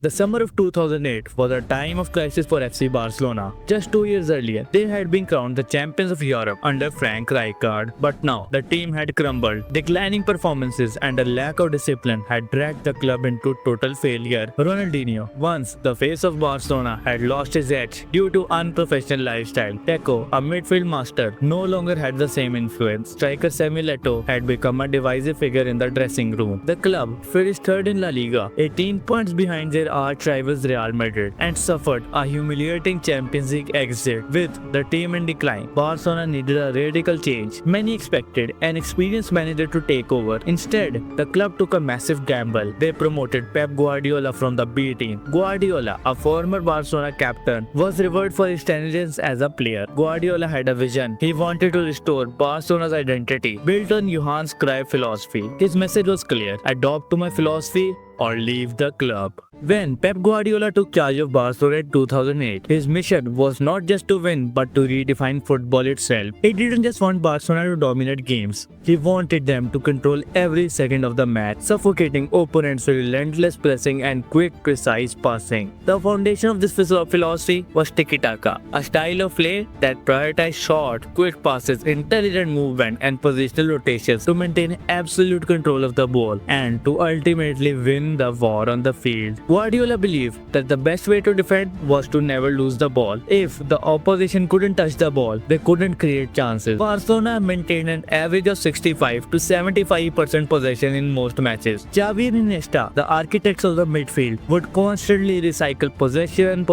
The summer of 2008 was a time of crisis for FC Barcelona. Just 2 years earlier, they had been crowned the champions of Europe under Frank Rijkaard, but now the team had crumbled. Declining performances and a lack of discipline had dragged the club into total failure. Ronaldinho, once the face of Barcelona, had lost his edge due to unprofessional lifestyle. Deco, a midfield master, no longer had the same influence. Striker Samuel Eto'o had become a divisive figure in the dressing room. The club finished third in La Liga, 18 points behind their arch rivals Real Madrid, and suffered a humiliating Champions League exit. With the team in decline, Barcelona needed a radical change. Many expected an experienced manager to take over. Instead, the club took a massive gamble. They promoted Pep Guardiola from the B team. Guardiola, a former Barcelona captain, was revered for his tenacity as a player. Guardiola had a vision. He wanted to restore Barcelona's identity, built on Johan's Cruyff philosophy. His message was clear: adopt to my philosophy or leave the club. When Pep Guardiola took charge of Barcelona in 2008, his mission was not just to win but to redefine football itself. He didn't just want Barcelona to dominate games. He wanted them to control every second of the match, suffocating opponents with relentless pressing and quick, precise passing. The foundation of this philosophy was tiki-taka, a style of play that prioritized short, quick passes, intelligent movement, and positional rotations to maintain absolute control of the ball and to ultimately win the war on the field. Guardiola believed that the best way to defend was to never lose the ball. If the opposition couldn't touch the ball, they couldn't create chances. Barcelona maintained an average of 65 to 75% possession in most matches. Xavi and Iniesta, the architects of the midfield, would constantly recycle possession,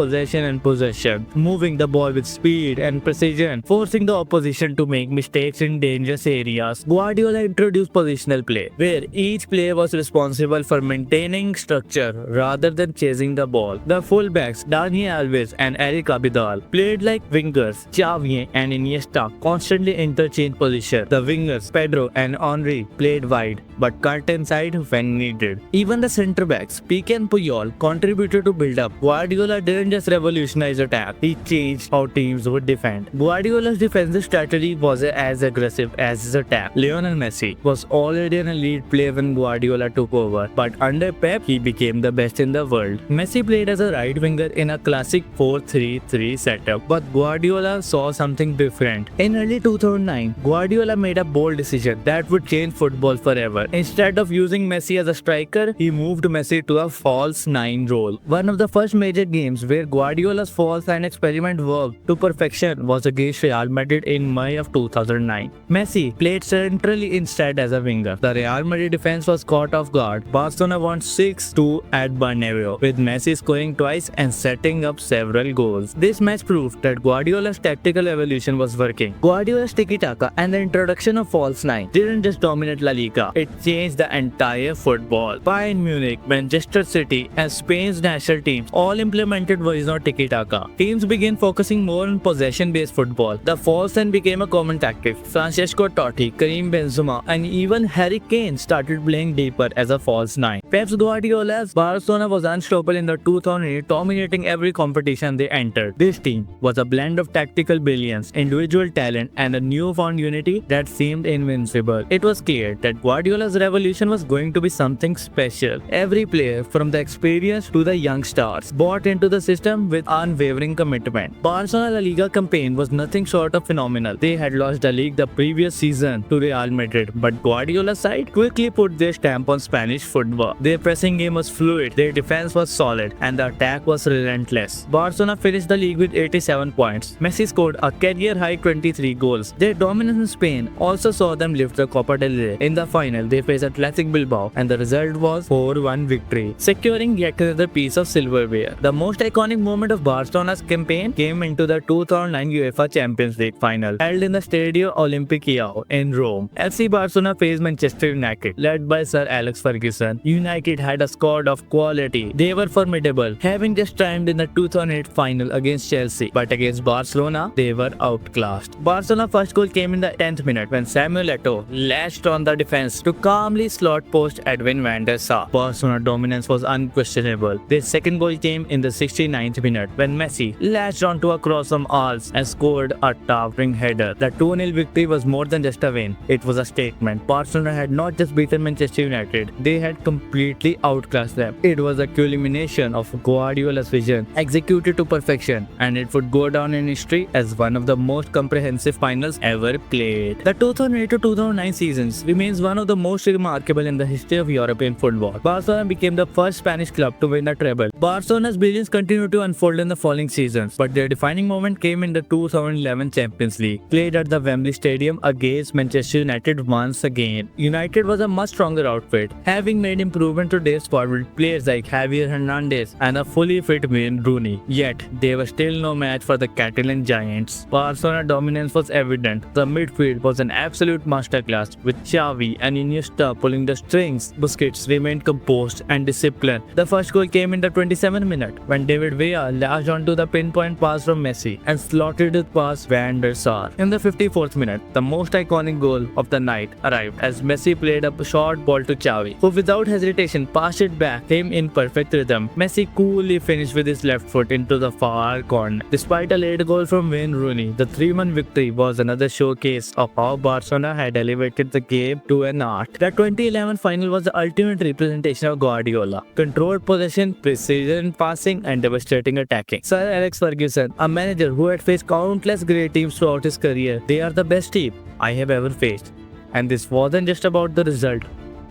moving the ball with speed and precision, forcing the opposition to make mistakes in dangerous areas. Guardiola introduced positional play, where each player was responsible for maintaining structure rather than chasing the ball. The fullbacks, Dani Alves and Eric Abidal, played like wingers. Xavi and Iniesta constantly interchanged position. The wingers, Pedro and Henry, played wide but cut inside when needed. Even the centre backs, Piqué and Puyol, contributed to build up. Guardiola didn't just revolutionize attack, he changed how teams would defend. Guardiola's defensive strategy was as aggressive as his attack. Lionel Messi was already an elite player when Guardiola took over, but under Pep, he became the best in the world. Messi played as a right winger in a classic 4-3-3 setup, but Guardiola saw something different. In early 2009, Guardiola made a bold decision that would change football forever. Instead of using Messi as a striker, he moved Messi to a false nine role. One of the first major games where Guardiola's false nine experiment worked to perfection was against Real Madrid in May of 2009. Messi played centrally instead as a winger. The Real Madrid defense was caught off guard. Barcelona won 6-2 at Bernabeu, with Messi scoring twice and setting up several goals. This match proved that Guardiola's tactical evolution was working. Guardiola's tiki-taka and the introduction of false nine didn't just dominate La Liga, it changed the entire football. Bayern Munich, Manchester City, and Spain's national teams all implemented versions of tiki-taka. Teams began focusing more on possession-based football. The false nine became a common tactic. Francesco Totti, Karim Benzema, and even Harry Kane started playing deeper as a false nine. Pep Guardiola's Barcelona was unstoppable in the 2008, dominating every competition they entered. This team was a blend of tactical brilliance, individual talent, and a newfound unity that seemed invincible. It was clear that Guardiola's revolution was going to be something special. Every player, from the experienced to the young stars, bought into the system with unwavering commitment. Barcelona La Liga campaign was nothing short of phenomenal. They had lost the league the previous season to Real Madrid, but Guardiola's side quickly put their stamp on Spanish football. Their pressing game was fluid, their defense was solid, and the attack was relentless. Barcelona finished the league with 87 points. Messi scored a career-high 23 goals. Their dominance in Spain also saw them lift the Copa del Rey. In the final, they faced Athletic Bilbao, and the result was 4-1 victory, securing yet another piece of silverware. The most iconic moment of Barcelona's campaign came into the 2009 UEFA Champions League final, held in the Stadio Olimpico in Rome. FC Barcelona faced Manchester United, led by Sir Alex Ferguson. United had a squad of quality. They were formidable, having just triumphed in the 2008 final against Chelsea, but against Barcelona, they were outclassed. Barcelona's first goal came in the 10th minute when Samuel Eto'o lashed on the defense to calmly slot post Edwin van der Sar. Barcelona dominance was unquestionable. Their second goal came in the 69th minute when Messi lashed onto a cross from Alves and scored a towering header. The 2-0 victory was more than just a win. It was a statement. Barcelona had not just beaten Manchester United, they had completely completely outclassed them. It was a culmination of Guardiola's vision, executed to perfection, and it would go down in history as one of the most comprehensive finals ever played. The 2008-2009 seasons remains one of the most remarkable in the history of European football. Barcelona became the first Spanish club to win the treble. Barcelona's brilliance continued to unfold in the following seasons, but their defining moment came in the 2011 Champions League, played at the Wembley Stadium against Manchester United once again. United was a much stronger outfit, having made improvement to their squad with players like Javier Hernandez and a fully fit Wayne Rooney. Yet, they were still no match for the Catalan giants. Barcelona dominance was evident. The midfield was an absolute masterclass, with Xavi and Iniesta pulling the strings. Busquets remained composed and disciplined. The first goal came in the 27th minute when David Villa lashed onto the pinpoint pass from Messi and slotted it past Van der Sar. In the 54th minute, the most iconic goal of the night arrived as Messi played a short ball to Xavi, who without hesitation passed it back him in perfect rhythm. Messi coolly finished with his left foot into the far corner. Despite a late goal from Wayne Rooney, the 3-1 victory was another showcase of how Barcelona had elevated the game to an art. The 2011 final was the ultimate representation of Guardiola. Controlled possession, precision passing, and devastating attacking. Sir Alex Ferguson, a manager who had faced countless great teams throughout his career, they are the best team I have ever faced. And this wasn't just about the result.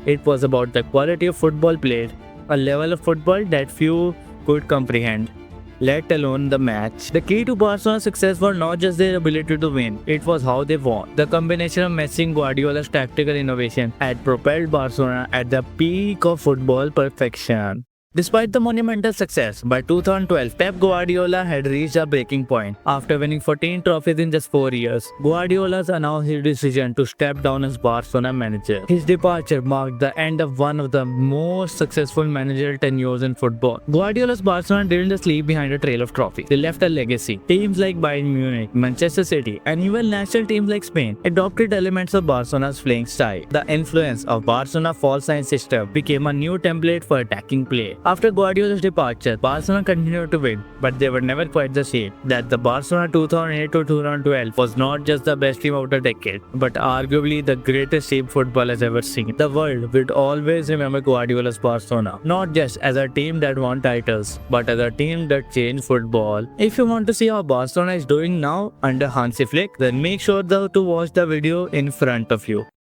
It was about the quality of football played, a level of football that few could comprehend, let alone the match. The key to Barcelona's success was not just their ability to win, it was how they won. The combination of Messi and Guardiola's tactical innovation had propelled Barcelona at the peak of football perfection. Despite the monumental success, by 2012, Pep Guardiola had reached a breaking point. After winning 14 trophies in just 4 years, Guardiola announced his decision to step down as Barcelona manager. His departure marked the end of one of the most successful managerial tenures in football. Guardiola's Barcelona didn't just leave behind a trail of trophies. They left a legacy. Teams like Bayern Munich, Manchester City, and even national teams like Spain adopted elements of Barcelona's playing style. The influence of Barcelona's false nine system became a new template for attacking play. After Guardiola's departure, Barcelona continued to win, but they were never quite the same. That the Barcelona 2008-2012 was not just the best team of the decade, but arguably the greatest team football has ever seen. The world will always remember Guardiola's Barcelona, not just as a team that won titles, but as a team that changed football. If you want to see how Barcelona is doing now under Hansi Flick, then make sure to watch the video in front of you.